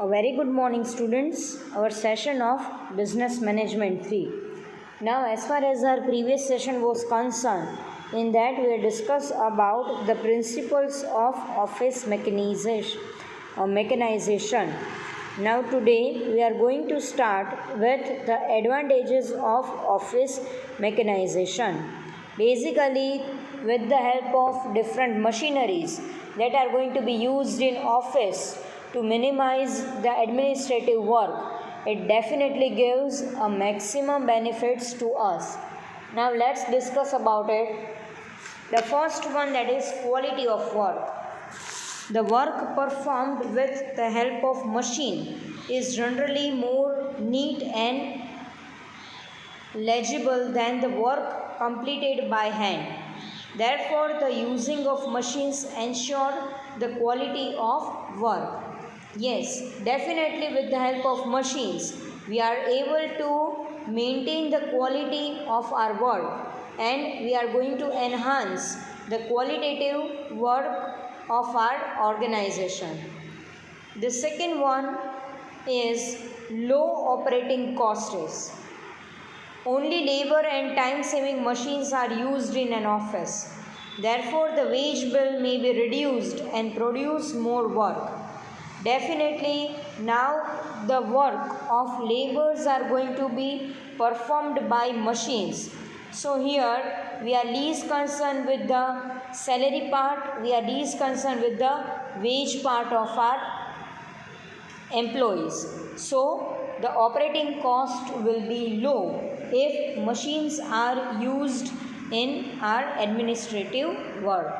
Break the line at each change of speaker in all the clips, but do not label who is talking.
A very good morning, students. Our session of Business Management 3. Now, as far as our previous session was concerned, in that we discussed about the principles of office mechanization. Now, today we are going to start with the advantages of office mechanization. Basically, with the help of different machineries that are going to be used in office to minimize the administrative work, it definitely gives a maximum benefits to us. Now let's discuss about it. The first one, that is quality of work. The work performed with the help of machine is generally more neat and legible than the work completed by hand. Therefore, the using of machines ensure the quality of work. Yes, definitely with the help of machines, we are able to maintain the quality of our work and we are going to enhance the qualitative work of our organization. The second one is low operating costs. Only labor and time saving machines are used in an office. Therefore, the wage bill may be reduced and produce more work. Definitely, now the work of laborers are going to be performed by machines. So, here we are least concerned with the salary part, we are least concerned with the wage part of our employees. So, the operating cost will be low if machines are used in our administrative work.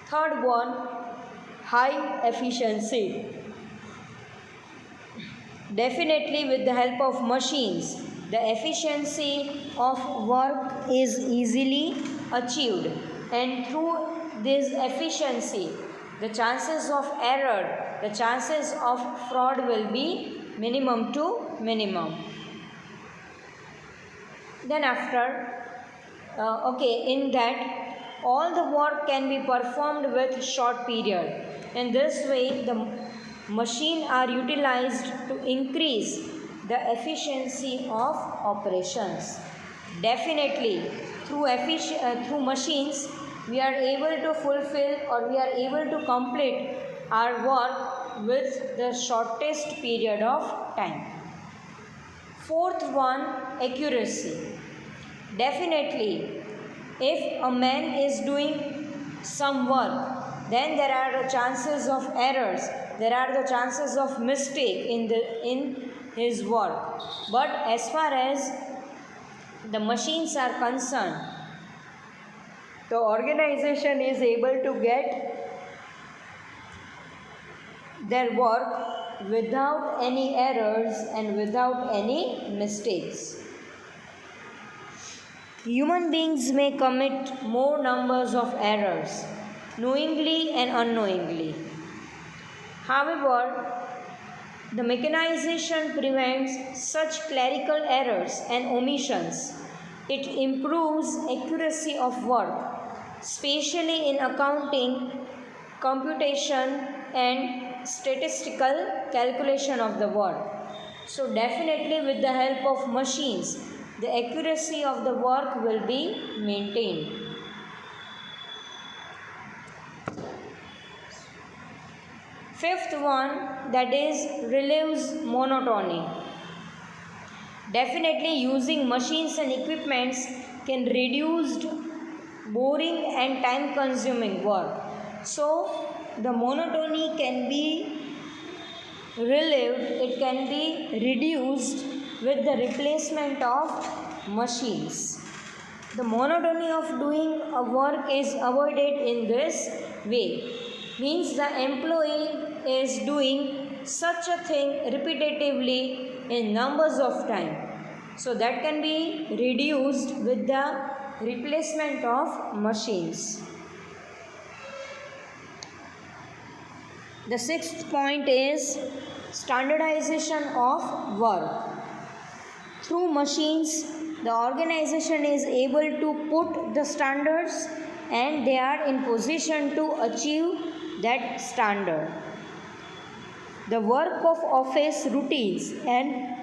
Third one, high efficiency. Definitely with the help of machines, the efficiency of work is easily achieved, and through this efficiency, the chances of error, the chances of fraud will be minimum to minimum. Then after, in that all the work can be performed with short period. In this way, the machine are utilized to increase the efficiency of operations. Definitely, through machines, we are able to fulfill or we are able to complete our work with the shortest period of time. Fourth one, accuracy. Definitely, if a man is doing some work, then there are the chances of errors, there are the chances of mistake in his work. But as far as the machines are concerned, the organization is able to get their work without any errors and without any mistakes. Human beings may commit more numbers of errors, knowingly and unknowingly. However, the mechanization prevents such clerical errors and omissions. It improves accuracy of work, especially in accounting, computation, and statistical calculation of the work. So, definitely with the help of machines, the accuracy of the work will be maintained. Fifth one, that is relieves monotony. Definitely using machines and equipments can reduce boring and time consuming work. So the monotony can be relieved, it can be reduced with the replacement of machines. The monotony of doing a work is avoided in this way. Means the employee is doing such a thing repetitively in numbers of time. So that can be reduced with the replacement of machines. The sixth point is standardization of work. Through machines, the organization is able to put the standards and they are in position to achieve that standard. The work of office routines and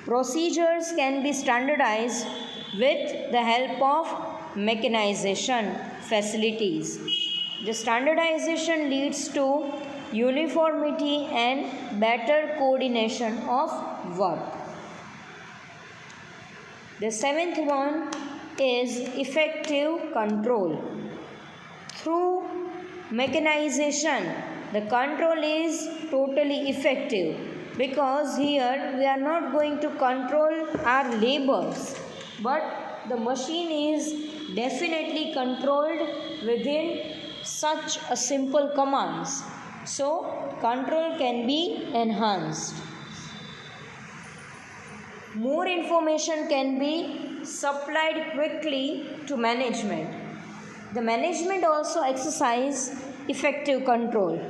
procedures can be standardized with the help of mechanization facilities. The standardization leads to uniformity and better coordination of work. The seventh one is effective control. Through mechanization, the control is totally effective because here we are not going to control our labors, but the machine is definitely controlled within such a simple commands. So control can be enhanced. More information can be supplied quickly to management. The management also exercise effective control.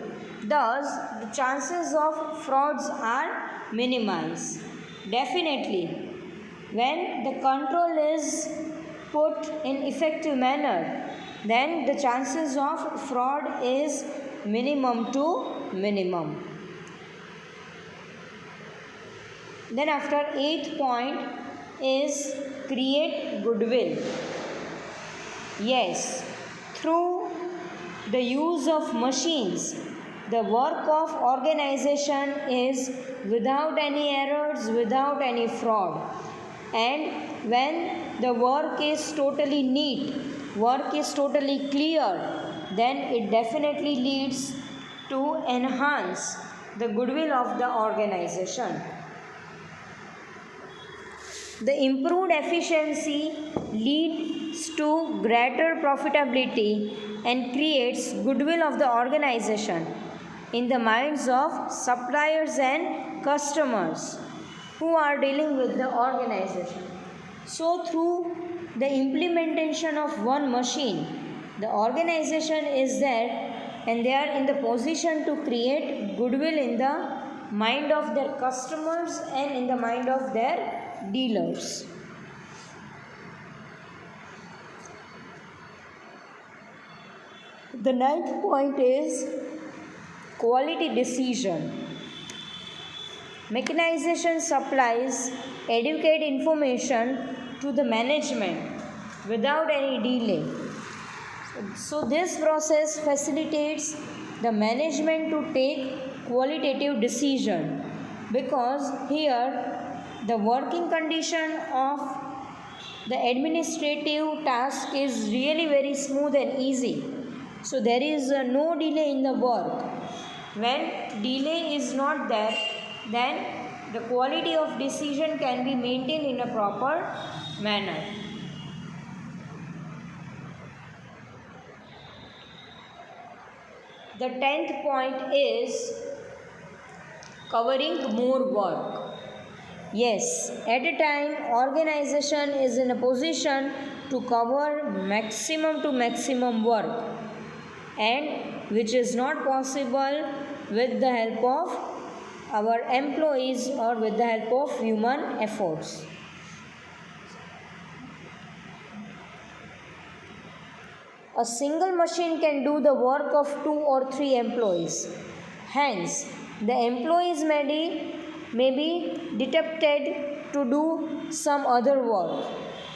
Thus, the chances of frauds are minimized. Definitely, when the control is put in effective manner, then the chances of fraud is minimum to minimum. Then after eighth point is create goodwill. Yes, through the use of machines, the work of organization is without any errors, without any fraud. And when the work is totally neat, work is totally clear, then it definitely leads to enhance the goodwill of the organization. The improved efficiency leads to greater profitability and creates goodwill of the organization in the minds of suppliers and customers who are dealing with the organization. So, through the implementation of one machine, the organization is there and they are in the position to create goodwill in the mind of their customers and in the mind of their dealers. The ninth point is quality decision. Mechanization supplies adequate information to the management without any delay. So this process facilitates the management to take qualitative decision because here the working condition of the administrative task is really very smooth and easy. So there is no delay in the work. When delay is not there, then the quality of decision can be maintained in a proper manner. The 10th point is covering more work. Yes, at a time, organization is in a position to cover maximum to maximum work, and which is not possible with the help of our employees or with the help of human efforts. A single machine can do the work of 2 or 3 employees. Hence, the employees may be detected to do some other work.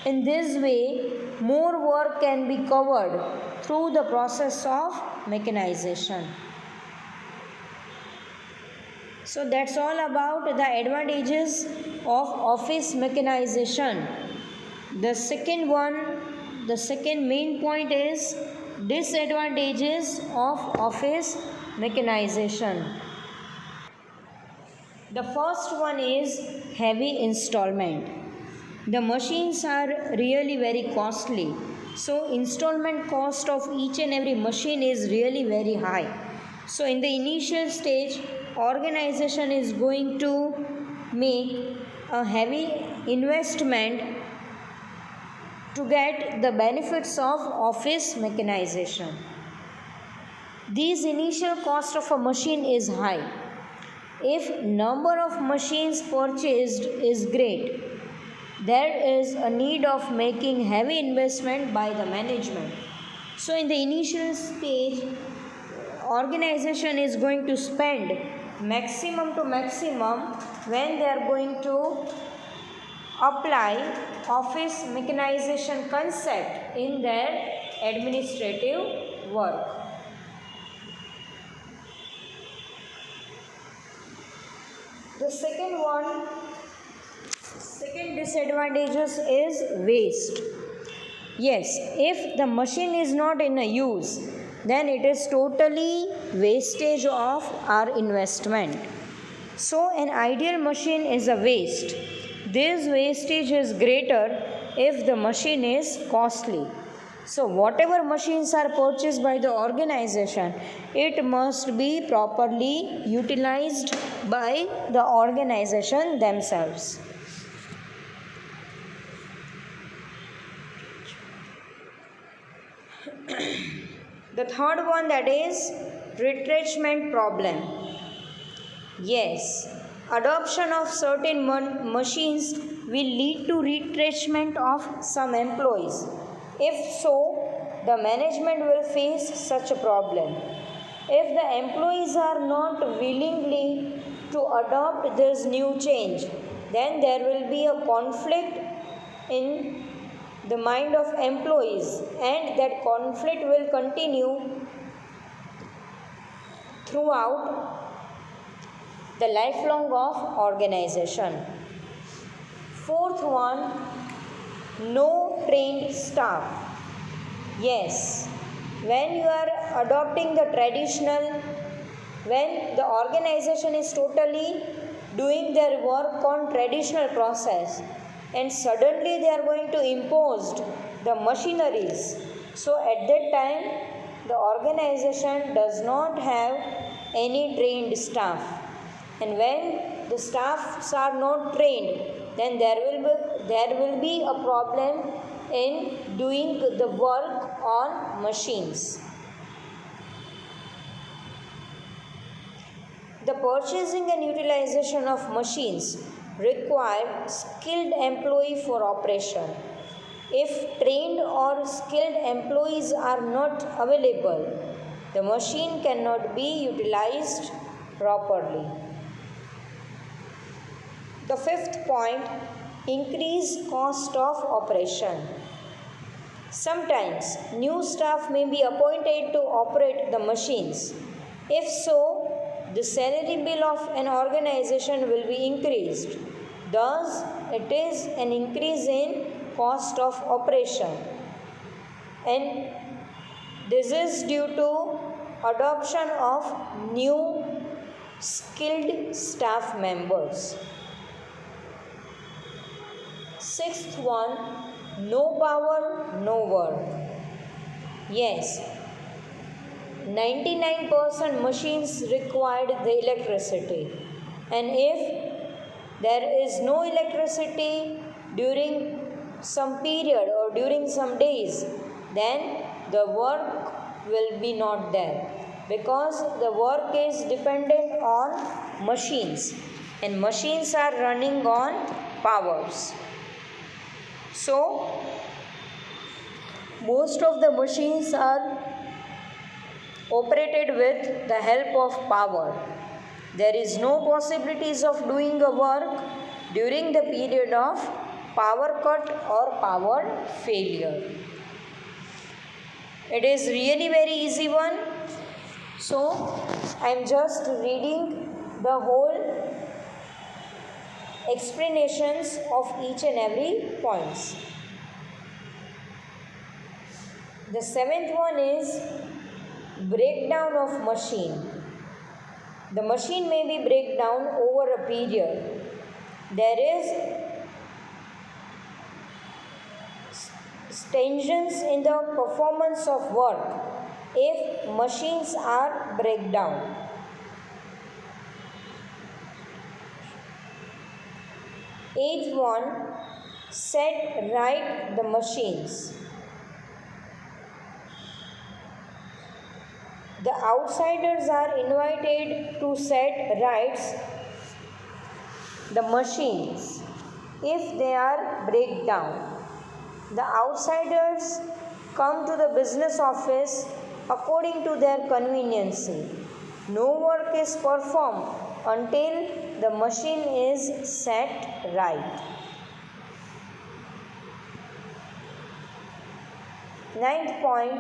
In this way, more work can be covered through the process of mechanization. So that's all about the advantages of office mechanization. The second main point is disadvantages of office mechanization. The first one is heavy installment. The machines are really very costly. So installment cost of each and every machine is really very high. So in the initial stage, organization is going to make a heavy investment to get the benefits of office mechanization. These initial cost of a machine is high. If number of machines purchased is great, there is a need of making heavy investment by the management. So in the initial stage, organization is going to spend maximum to maximum when they are going to apply office mechanization concept in their administrative work. The second disadvantages is waste. Yes, if the machine is not in a use, then it is totally wastage of our investment. So an ideal machine is a waste. This wastage is greater if the machine is costly. So whatever machines are purchased by the organization, it must be properly utilized by the organization themselves. The third one, that is retrenchment problem. Yes, adoption of certain machines will lead to retrenchment of some employees. If so, the management will face such a problem. If the employees are not willingly to adopt this new change, then there will be a conflict in the mind of employees, and that conflict will continue throughout the lifelong of organization. Fourth one, no trained staff. Yes, when you are adopting the traditional, when the organization is totally doing their work on traditional process, and suddenly they are going to impose the machineries, so at that time the organization does not have any trained staff, and when the staffs are not trained, then there will be a problem in doing the work on machines. The purchasing and utilization of machines require skilled employee for operation. If trained or skilled employees are not available, the machine cannot be utilized properly. The fifth point, increased cost of operation. Sometimes new staff may be appointed to operate the machines. If so, the salary bill of an organization will be increased. Thus, it is an increase in cost of operation. And this is due to adoption of new skilled staff members. Sixth one, no power, no work. Yes, 99% machines required the electricity, and if there is no electricity during some period or during some days, then the work will be not there, because the work is dependent on machines, and machines are running on powers. So most of the machines are operated with the help of power. There is no possibilities of doing a work during the period of power cut or power failure. It is really very easy one. So I am just reading the whole explanations of each and every points. The seventh one is breakdown of machine. The machine may be break down over a period. There is stagnations in the performance of work if machines are break down. Eighth one, set right the machines. The outsiders are invited to set rights the machines if they are break down. The outsiders come to the business office according to their conveniency. No work is performed until the machine is set right. Ninth point,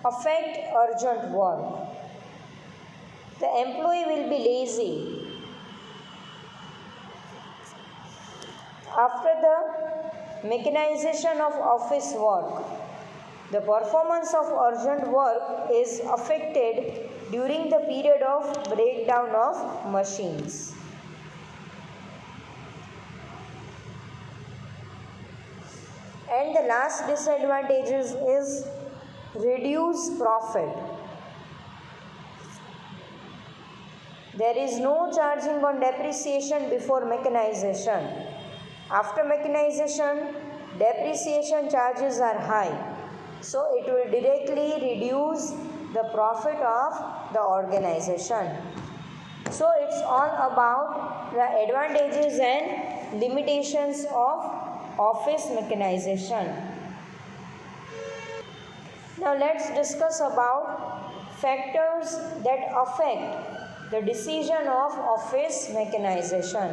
affect urgent work. The employee will be lazy. After the mechanization of office work, the performance of urgent work is affected during the period of breakdown of machines. And the last disadvantage is reduced profit. There is no charging on depreciation before mechanization. After mechanization, depreciation charges are high, so it will directly reduce the profit of the organization. So it's all about the advantages and limitations of office mechanization. Now let's discuss about factors that affect the decision of office mechanization.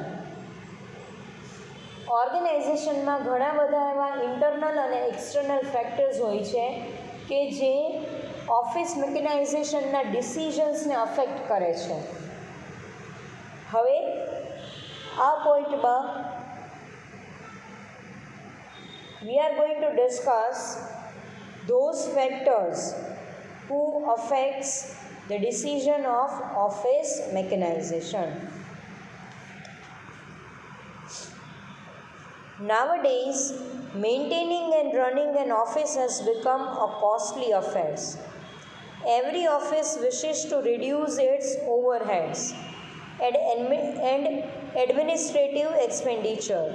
ઓર્ગેનાઇઝેશનમાં ઘણા બધા એવા internal અને external factors હોય છે કે જે office મેકેનાઇઝેશનના ડિસિઝન્સને affect કરે છે. હવે આ પોઈન્ટમાં we are going to discuss those factors who affects the decision of office mechanization. Nowadays, maintaining and running an office has become a costly affair. Every office wishes to reduce its overheads and administrative expenditure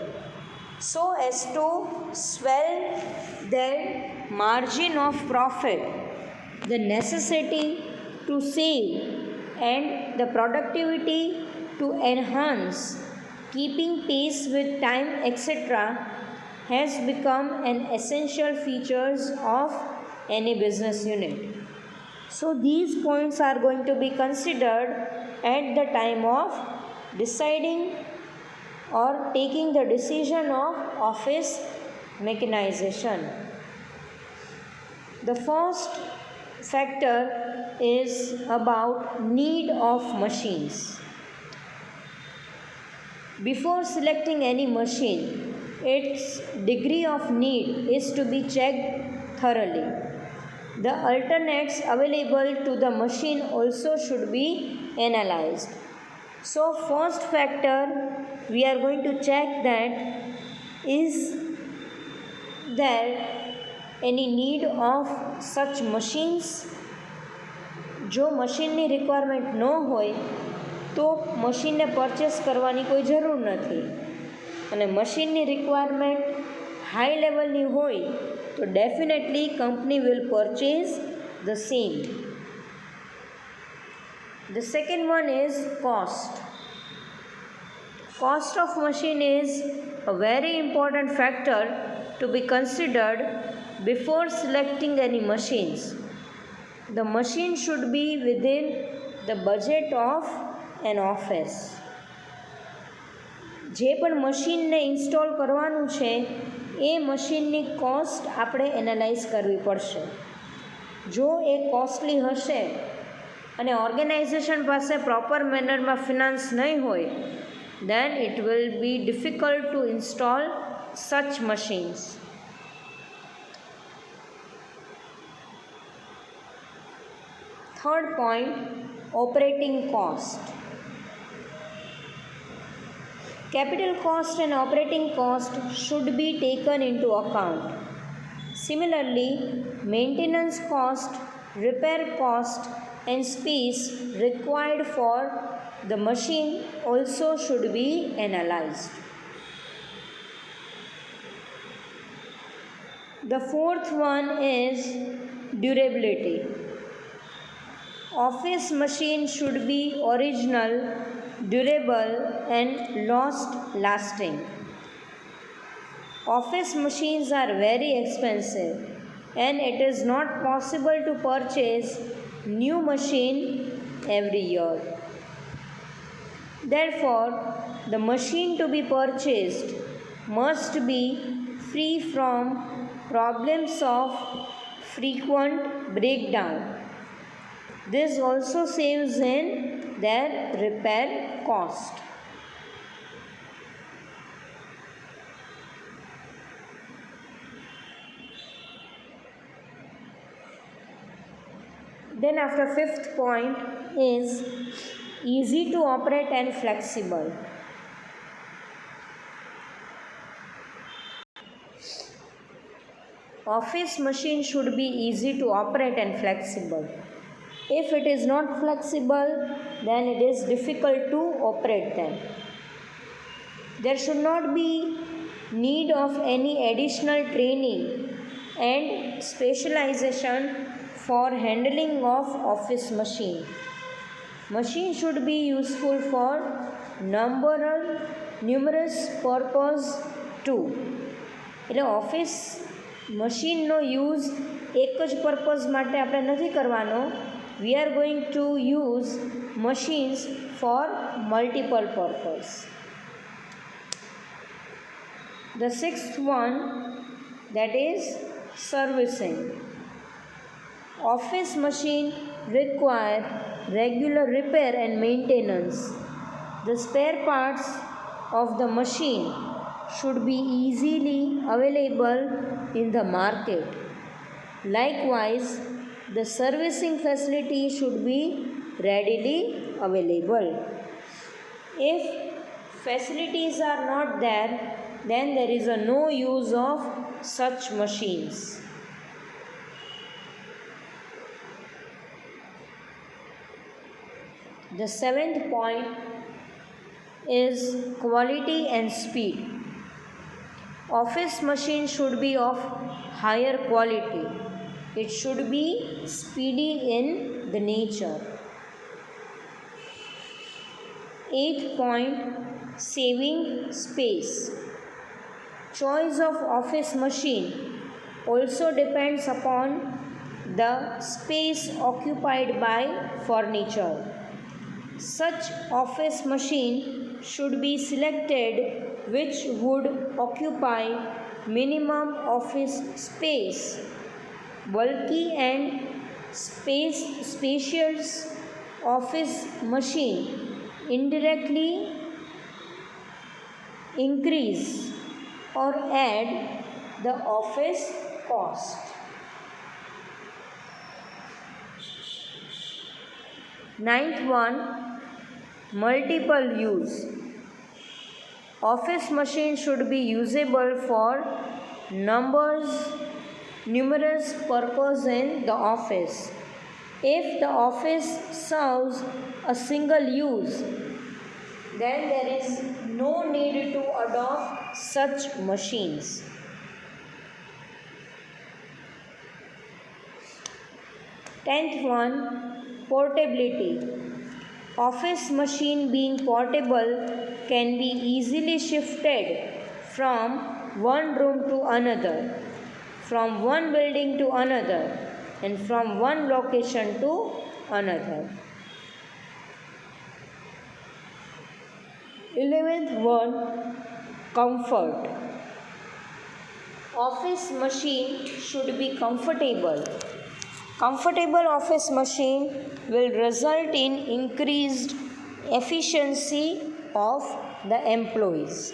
so as to swell their margin of profit. The necessity to save and the productivity to enhance, keeping pace with time, etc., has become an essential features of any business unit. So these points are going to be considered at the time of deciding or taking the decision of office mechanization. The first factor is about need of machines. Before selecting any machine, its degree of need is to be checked thoroughly. The alternates available to the machine also should be analyzed. So first factor, we are going to check that is there any need of such machines. જો મશીનની requirement ન હોય તો મશીનને purchase કરવાની કોઈ જરૂર નથી, અને મશીનની રિક્વાયરમેન્ટ હાઈ લેવલની હોય તો definitely company will purchase the same. The second one is cost. Cost of machine is a very important factor to be considered before selecting any machines. The machine should be within the budget of an office. જે પણ મશીનને install કરવાનું છે એ મશીનની cost આપણે analyse કરવી પડશે. જો એ કોસ્ટલી હશે અને ઓર્ગેનાઇઝેશન પાસે પ્રોપર મેનરમાં ફિનાન્સ નહીં હોય, then it will be difficult to install such machines. Third point, operating cost. Capital cost and operating cost should be taken into account. Similarly, maintenance cost, repair cost and space required for the machine also should be analyzed. The fourth one is durability. Office machine should be original, durable and lasting. Office machines are very expensive and it is not possible to purchase new machine every year. Therefore, the machine to be purchased must be free from problems of frequent breakdown. This also saves in their repair cost. Then after fifth point is easy to operate and flexible. Office machine should be easy to operate and flexible. If it is not flexible, then it is difficult to operate them. There should not be need of any additional training and specialization for handling of office machine. Machine should be useful for numerous purpose too. એટલે office મશીનનો use એક જ purpose માટે આપણે નથી કરવાનો. We are going to use machines for multiple purpose. The sixth one, that is servicing. Office machine require regular repair and maintenance. The spare parts of the machine should be easily available in the market. Likewise, the servicing facility should be readily available. If facilities are not there, then there is no use of such machines. The seventh point is quality and speed. Office machine should be of higher quality. It should be speedy in the nature. Eighth point, saving space. Choice of office machine also depends upon the space occupied by furniture. Such office machine should be selected which would occupy minimum office space. Bulky and spacious office machine indirectly increase or add the office cost. Ninth one, multiple use. Office machine should be usable for numerous purposes in the office. If the office serves a single use, then there is no need to adopt such machines. Tenth one, portability. Office machine being portable can be easily shifted from one room to another, from one building to another, and from one location to another. 11th one, comfort. Office machine should be comfortable. Comfortable office machine will result in increased efficiency of the employees.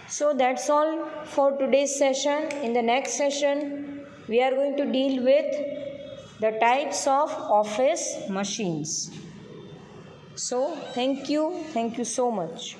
So that's all for today's session. In the next session, we are going to deal with the types of office machines. So thank you so much.